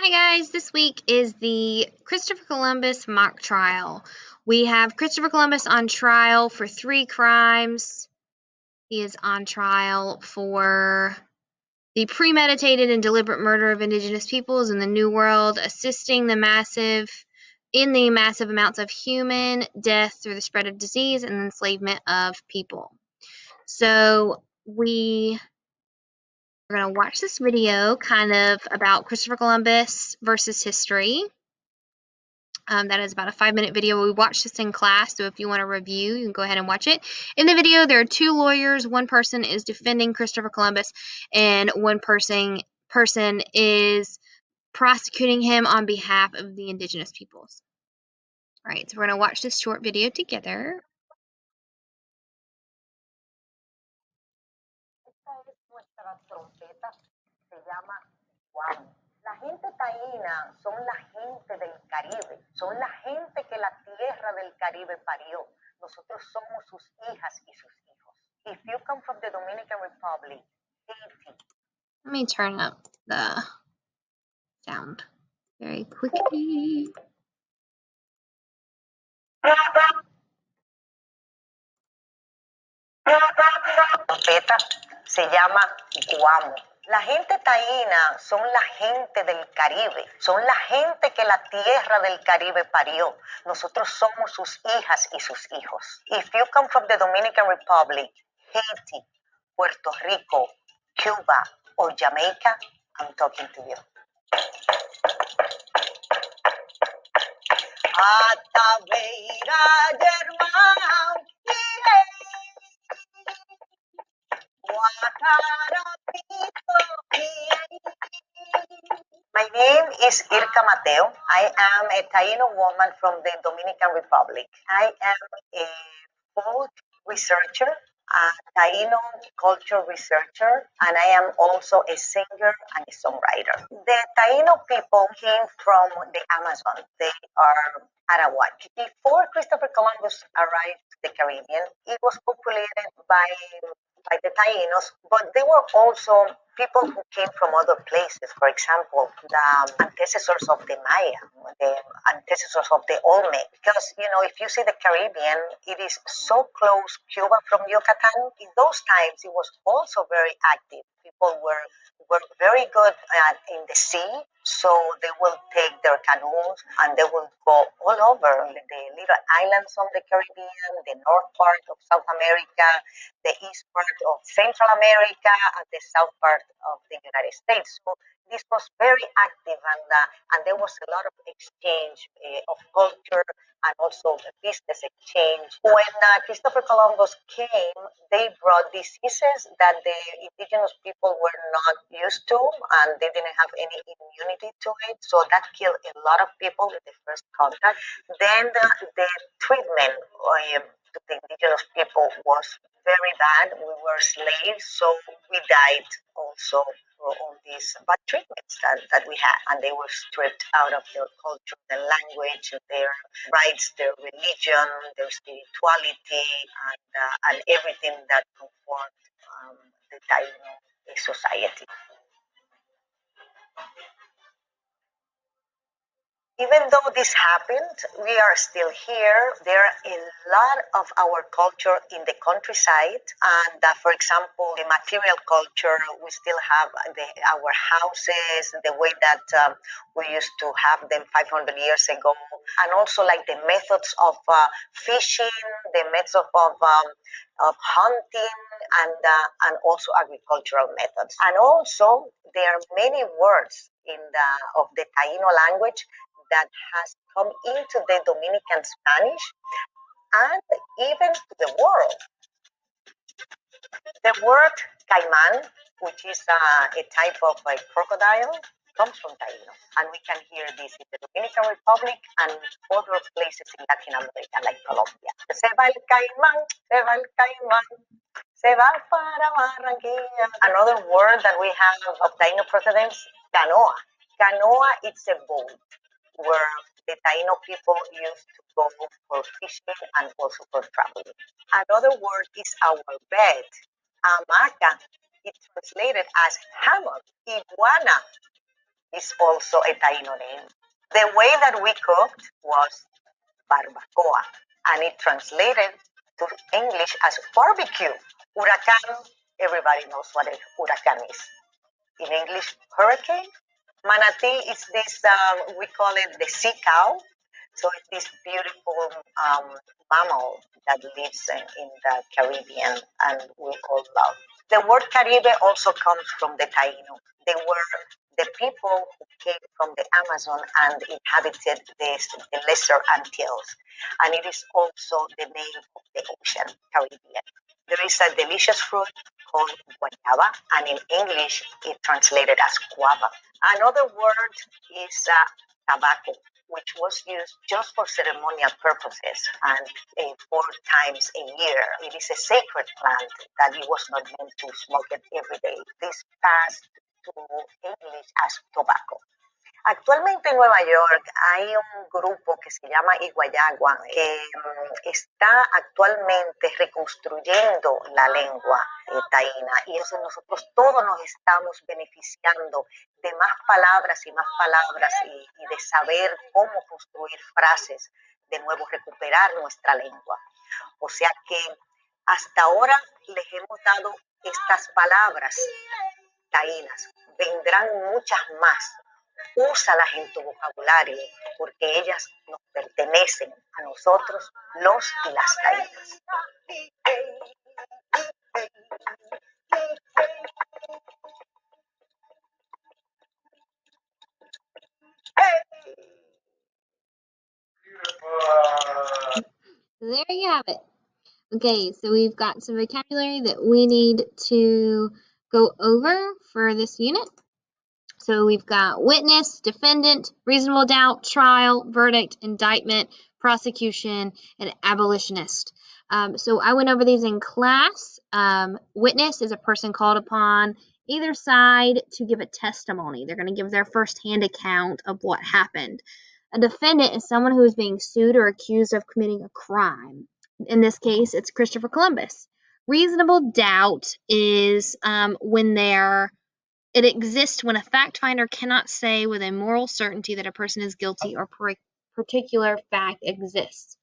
Hi guys, this week is the Christopher Columbus mock trial. We have Christopher Columbus on trial for 3 crimes. He is on trial for the premeditated and deliberate murder of indigenous peoples in the New World, assisting the massive amounts of human death through the spread of disease and enslavement of people. So we're going to watch this video kind of about Christopher Columbus versus history. That is about a 5-minute video. We watched this in class, so if you want to review, you can go ahead and watch it. In the video, there are 2 lawyers. One person is defending Christopher Columbus, and one person is prosecuting him on behalf of the indigenous peoples. All right, so we're going to watch this short video together. La gente taína son la gente del Caribe, son la gente que la tierra del Caribe parió. Nosotros somos sus hijas y sus hijos. If you come from the Dominican Republic, Haiti. Let me turn up the sound very quickly. Trompeta se llama guamo. La gente taína son la gente del Caribe, son la gente que la tierra del Caribe parió. Nosotros somos sus hijas y sus hijos. If you come from the Dominican Republic, Haiti, Puerto Rico, Cuba, or Jamaica, I'm talking to you. Ataveira Germán, My name is Irka Mateo. I am a Taino woman from the Dominican Republic. I am a folk researcher, a Taino culture researcher, and I am also a singer and a songwriter. The Taino people came from the Amazon. They are Arawak. Before Christopher Columbus arrived to the Caribbean, it was populated by the Tainos, but they were also people who came from other places. For example, the antecessors of the Maya, the antecessors of the Olmec. Because, if you see the Caribbean, it is so close Cuba from Yucatan. In those times, it was also very active. People were very good in the sea, so they will take their canoes and they will go all over the little islands on the Caribbean, the north part of South America, the east part of Central America, and the south part of the United States. So this was very active, and there was a lot of exchange of culture and also business exchange. When Christopher Columbus came, they brought diseases that the indigenous people were not used to, and they didn't have any immunity to it. So that killed a lot of people in the first contact. Then the treatment to the indigenous people was very bad. We were slaves, so we died also for all these bad treatments that we had. And they were stripped out of their culture, their language, their rights, their religion, their spirituality, and everything that conformed the Taino society. Even though this happened, we are still here. There are a lot of our culture in the countryside. And for example, the material culture, we still have our houses, the way that we used to have them 500 years ago. And also like the methods of fishing, the methods of hunting, and also agricultural methods. And also, there are many words of the Taino language that has come into the Dominican Spanish and even to the world. The word caiman, which is a type of a crocodile, comes from Taino, and we can hear this in the Dominican Republic and other places in Latin America, like Colombia. Se va el caimán, se va el caimán, se va para Barranquilla. Another word that we have of Taino procedence, canoa. Canoa, it's a boat where the Taino people used to go for fishing and also for traveling. Another word is our bed, hamaca. It's translated as hammock, iguana. is also a Taino name. The way that we cooked was barbacoa, and it translated to English as barbecue. Huracan, everybody knows what a huracan is. In English, hurricane. Manatee is this, we call it the sea cow. So it's this beautiful mammal that lives in the Caribbean and we all love. The word Caribe also comes from the Taino. They were the people who came from the Amazon and inhabited the Lesser Antilles. And it is also the name of the ocean, Caribbean. There is a delicious fruit called guayaba, and in English it translated as guava. Another word is tobacco, which was used just for ceremonial purposes and 4 times a year. It is a sacred plant that it was not meant to smoke it every day. This passed to English as tobacco. Actualmente en Nueva York hay un grupo que se llama Iguayagua que está actualmente reconstruyendo la lengua taína y entonces nosotros todos nos estamos beneficiando de más palabras y más palabras y de saber cómo construir frases, de nuevo recuperar nuestra lengua. O sea que hasta ahora les hemos dado estas palabras taínas, vendrán muchas más. Úsalas en tu vocabulario porque ellas nos pertenecen a nosotros, los y las taínas. There you have it. Okay, so we've got some vocabulary that we need to go over for this unit. So we've got witness, defendant, reasonable doubt, trial, verdict, indictment, prosecution, and abolitionist. So I went over these in class. Witness is a person called upon either side to give a testimony. They're going to give their firsthand account of what happened. A defendant is someone who is being sued or accused of committing a crime. In this case, it's Christopher Columbus. Reasonable doubt is when it exists when a fact finder cannot say with a moral certainty that a person is guilty or particular fact exists.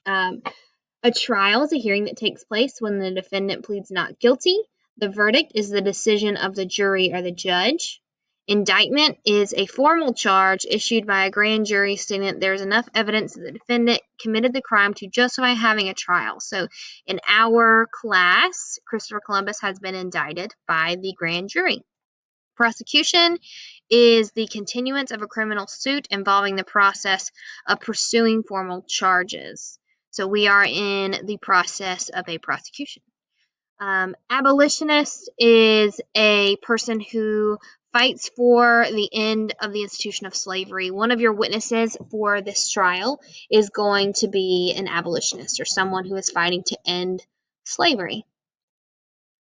A trial is a hearing that takes place when the defendant pleads not guilty. The verdict is the decision of the jury or the judge. Indictment is a formal charge issued by a grand jury stating that there is enough evidence that the defendant committed the crime to justify having a trial. So in our class, Christopher Columbus has been indicted by the grand jury. Prosecution is the continuance of a criminal suit involving the process of pursuing formal charges. So we are in the process of a prosecution. Abolitionist is a person who fights for the end of the institution of slavery. One of your witnesses for this trial is going to be an abolitionist or someone who is fighting to end slavery.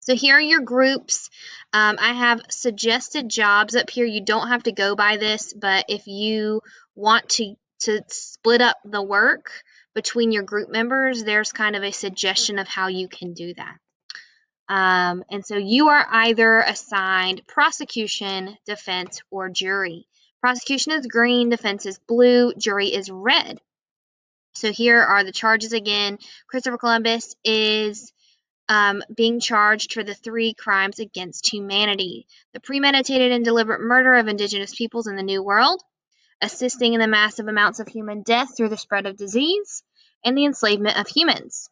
So here are your groups. I have suggested jobs up here. You don't have to go by this, but if you want to split up the work between your group members, there's kind of a suggestion of how you can do that. And so you are either assigned prosecution, defense, or jury. Prosecution is green, defense is blue, jury is red. So here are the charges again. Christopher Columbus is being charged for the 3 crimes against humanity: the premeditated and deliberate murder of indigenous peoples in the New World, assisting in the massive amounts of human death through the spread of disease, and the enslavement of humans.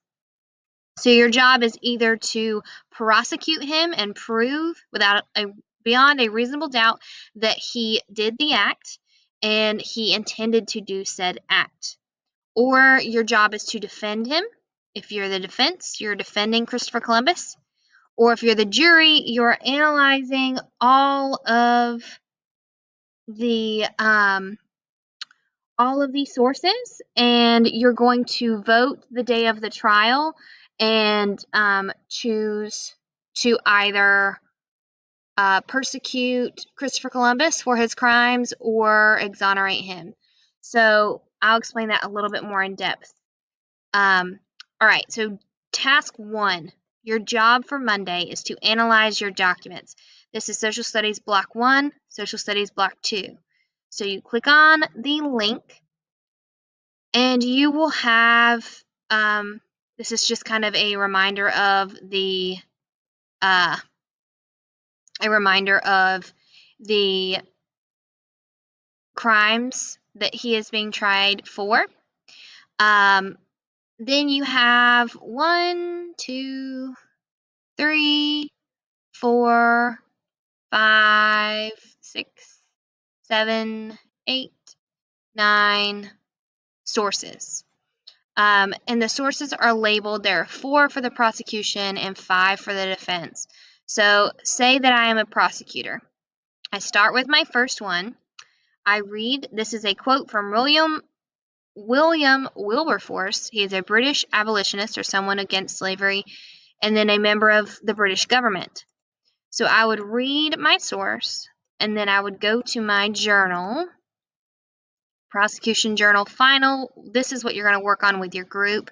So your job is either to prosecute him and prove beyond a reasonable doubt that he did the act and he intended to do said act. Or your job is to defend him. If you're the defense, you're defending Christopher Columbus. Or if you're the jury, you're analyzing all of the sources, and you're going to vote the day of the trial and choose to either persecute Christopher Columbus for his crimes or exonerate him. So I'll explain that a little bit more in depth. All right, so task 1. Your job for Monday is to analyze your documents. This is Social Studies Block 1, Social Studies Block 2. So you click on the link, and you will have, this is just kind of a reminder of the crimes that he is being tried for. Then you have 1, 2, 3, 4, 5, 6, 7, 8, 9 sources. And the sources are labeled. There are 4 for the prosecution and 5 for the defense. So say that I am a prosecutor. I start with my first one. I read, this is a quote from William Wilberforce. He is a British abolitionist or someone against slavery, and then a member of the British government. So I would read my source, and then I would go to my journal, prosecution journal final. This is what you're going to work on with your group.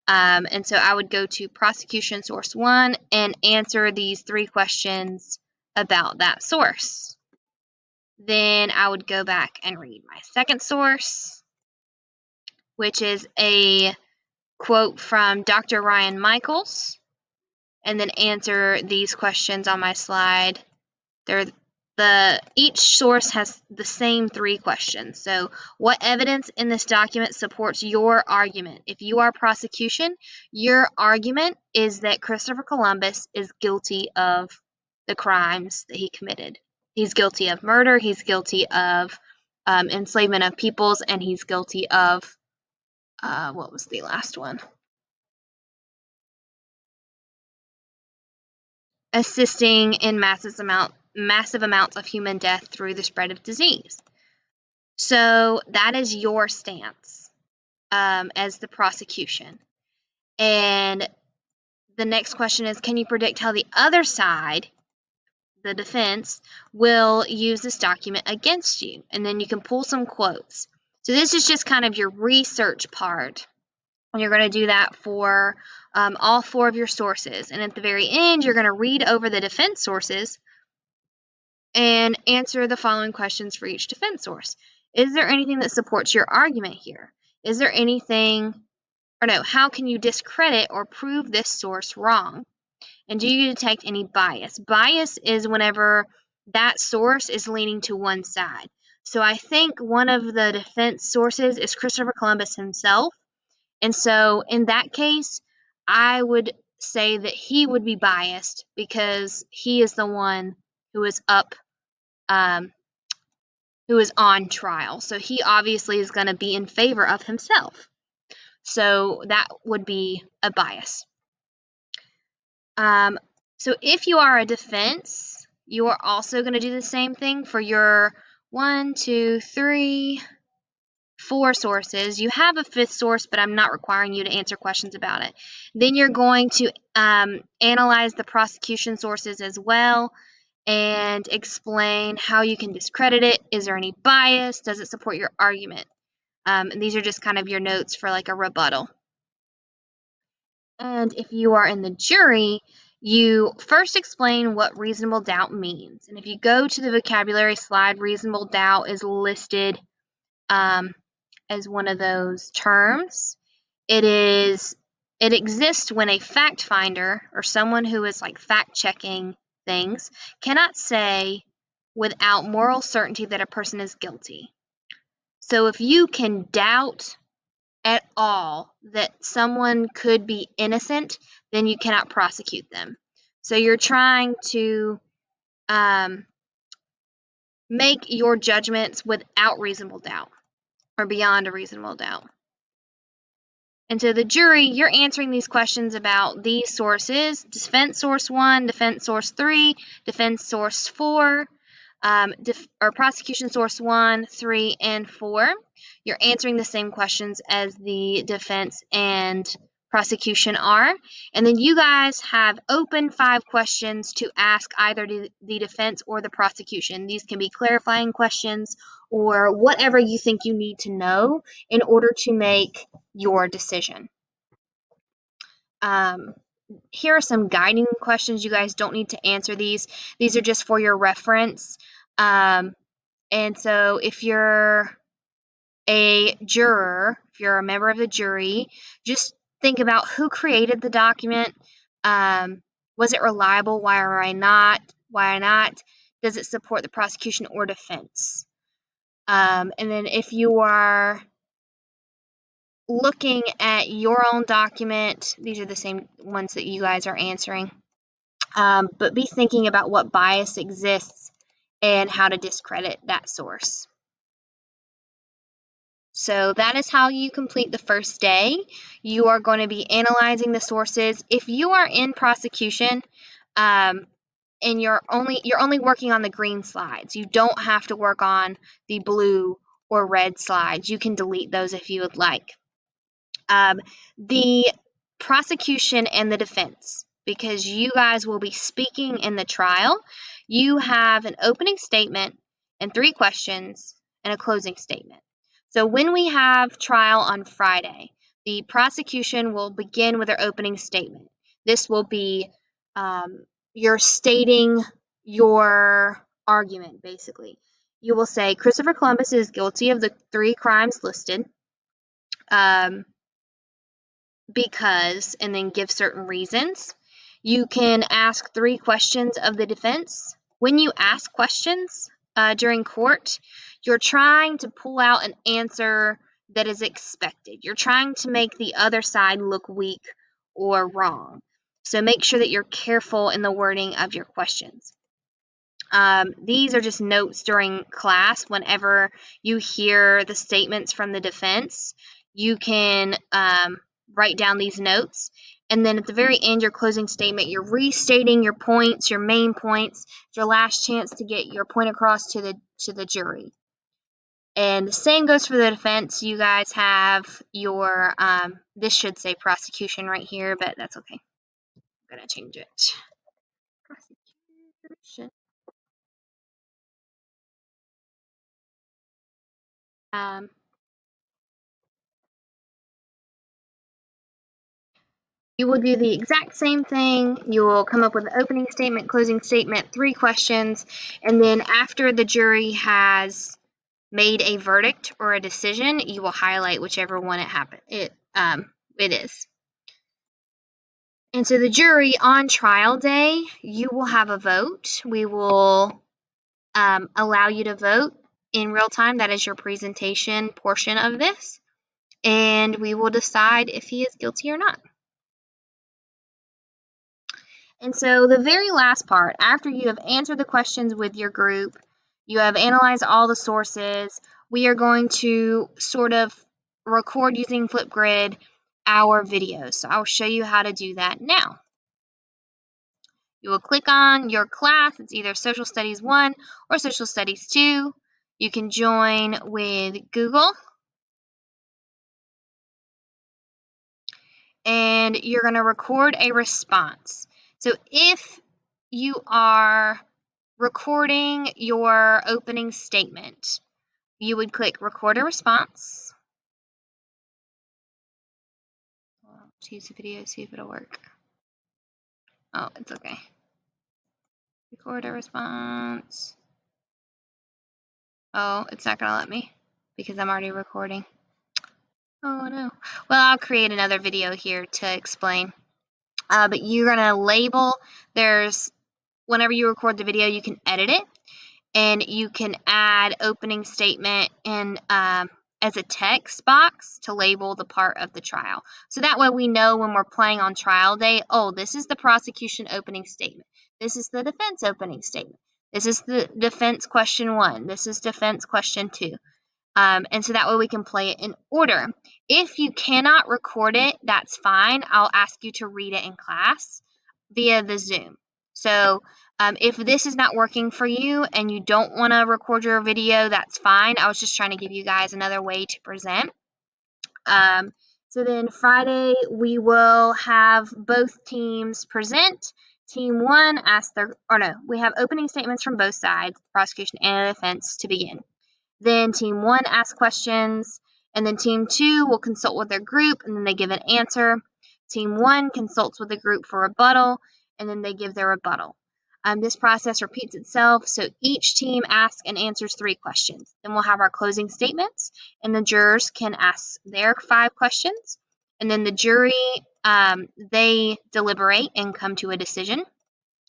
And so I would go to prosecution source 1 and answer these 3 questions about that source. Then I would go back and read my second source, which is a quote from Dr. Ryan Michaels, and then answer these questions on my slide. Each source has the same 3 questions. So, what evidence in this document supports your argument? If you are prosecution, your argument is that Christopher Columbus is guilty of the crimes that he committed. He's guilty of murder, he's guilty of enslavement of peoples, and he's guilty of, what was the last one? Assisting in massive amounts of human death through the spread of disease. So that is your stance as the prosecution. And the next question is, can you predict how the other side, the defense, will use this document against you? And then you can pull some quotes. So this is just kind of your research part. And you're going to do that for all 4 of your sources. And at the very end, you're going to read over the defense sources and answer the following questions for each defense source. Is there anything that supports your argument here? Is there anything, or no, how can you discredit or prove this source wrong? And do you detect any bias? Bias is whenever that source is leaning to one side. So I think one of the defense sources is Christopher Columbus himself. And so in that case, I would say that he would be biased because he is the one who is who is on trial. So he obviously is going to be in favor of himself. So that would be a bias. So if you are a defense, you are also going to do the same thing for your 1, 2, 3, 4 sources. You have a 5th source, but I'm not requiring you to answer questions about it. Then you're going to analyze the prosecution sources as well and explain how you can discredit it. Is there any bias? Does it support your argument? And these are just kind of your notes for like a rebuttal. And if you are in the jury, you first explain what reasonable doubt means. And if you go to the vocabulary slide, reasonable doubt is listed as one of those terms. It exists when a fact finder or someone who is like fact checking things cannot say without moral certainty that a person is guilty. So if you can doubt at all that someone could be innocent, then you cannot prosecute them. So you're trying to make your judgments without reasonable doubt or beyond a reasonable doubt. And to the jury, you're answering these questions about these sources: defense source 1, defense source 3, defense source 4, or prosecution source 1, 3, and 4. You're answering the same questions as the defense and prosecution are. And then you guys have open 5 questions to ask either the defense or the prosecution. These can be clarifying questions or whatever you think you need to know in order to make your decision. Here are some guiding questions. You guys don't need to answer these. These are just for your reference. And so if you're a juror, if you're a member of the jury, just think about who created the document. Was it reliable? Why not? Does it support the prosecution or defense? And then if you are looking at your own document, these are the same ones that you guys are answering, but be thinking about what bias exists and how to discredit that source. So that is how you complete the first day. You are going to be analyzing the sources. If you are in prosecution, and you're only working on the green slides, you don't have to work on the blue or red slides. You can delete those if you would like. The prosecution and the defense, because you guys will be speaking in the trial, you have an opening statement and 3 questions and a closing statement. So when we have trial on Friday, the prosecution will begin with their opening statement. This will be you're stating your argument, basically. You will say Christopher Columbus is guilty of the 3 crimes listed. Because, and then give certain reasons. You can ask 3 questions of the defense. When you ask questions during court, you're trying to pull out an answer that is expected. You're trying to make the other side look weak or wrong. So make sure that you're careful in the wording of your questions. These are just notes during class. Whenever you hear the statements from the defense, you can write down these notes. And then at the very end, your closing statement, you're restating your points, your main points. It's your last chance to get your point across to the jury. And the same goes for the defense. You guys have your, this should say prosecution right here, but that's okay. I'm going to change it. Prosecution. You will do the exact same thing. You will come up with an opening statement, closing statement, 3 questions, and then after the jury has made a verdict or a decision, you will highlight whichever one it is. And so the jury on trial day, you will have a vote. We will allow you to vote in real time. That is your presentation portion of this. And we will decide if he is guilty or not. And so the very last part, after you have answered the questions with your group, you have analyzed all the sources, we are going to sort of record using Flipgrid our videos. So I'll show you how to do that now. You will click on your class. It's either Social Studies 1 or Social Studies 2. You can join with Google. And you're going to record a response. So if you are recording your opening statement, you would click record a response. I'll choose the video, see if it'll work. Oh, it's okay. Record a response. Oh, it's not gonna let me because I'm already recording. Oh no. Well, I'll create another video here to explain. But you're gonna label, whenever you record the video, you can edit it. And you can add opening statement in as a text box to label the part of the trial. So that way we know when we're playing on trial day, oh, this is the prosecution opening statement. This is the defense opening statement. This is the defense question 1. This is defense question 2. And so that way we can play it in order. If you cannot record it, that's fine. I'll ask you to read it in class via the Zoom. So if this is not working for you and you don't want to record your video, that's fine. I was just trying to give you guys another way to present. So then Friday, we will have both teams present. Team 1 we have opening statements from both sides, prosecution and defense, to begin. Then team 1 asks questions, and then team 2 will consult with their group, and then they give an answer. Team 1 consults with the group for rebuttal, and then they give their rebuttal. This process repeats itself, so each team asks and answers 3 questions. Then we'll have our closing statements, and the jurors can ask their 5 questions. And then the jury, they deliberate and come to a decision.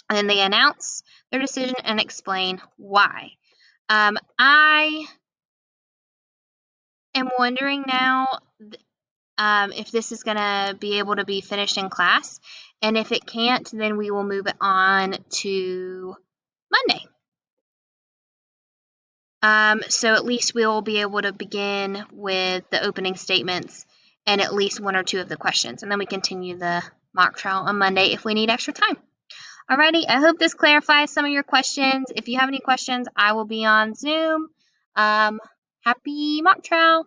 And then they announce their decision and explain why. I am wondering now if this is going to be able to be finished in class. And if it can't, then we will move it on to Monday. So at least we'll be able to begin with the opening statements and at least 1 or 2 of the questions. And then we continue the mock trial on Monday if we need extra time. Alrighty, I hope this clarifies some of your questions. If you have any questions, I will be on Zoom. Happy mock trial.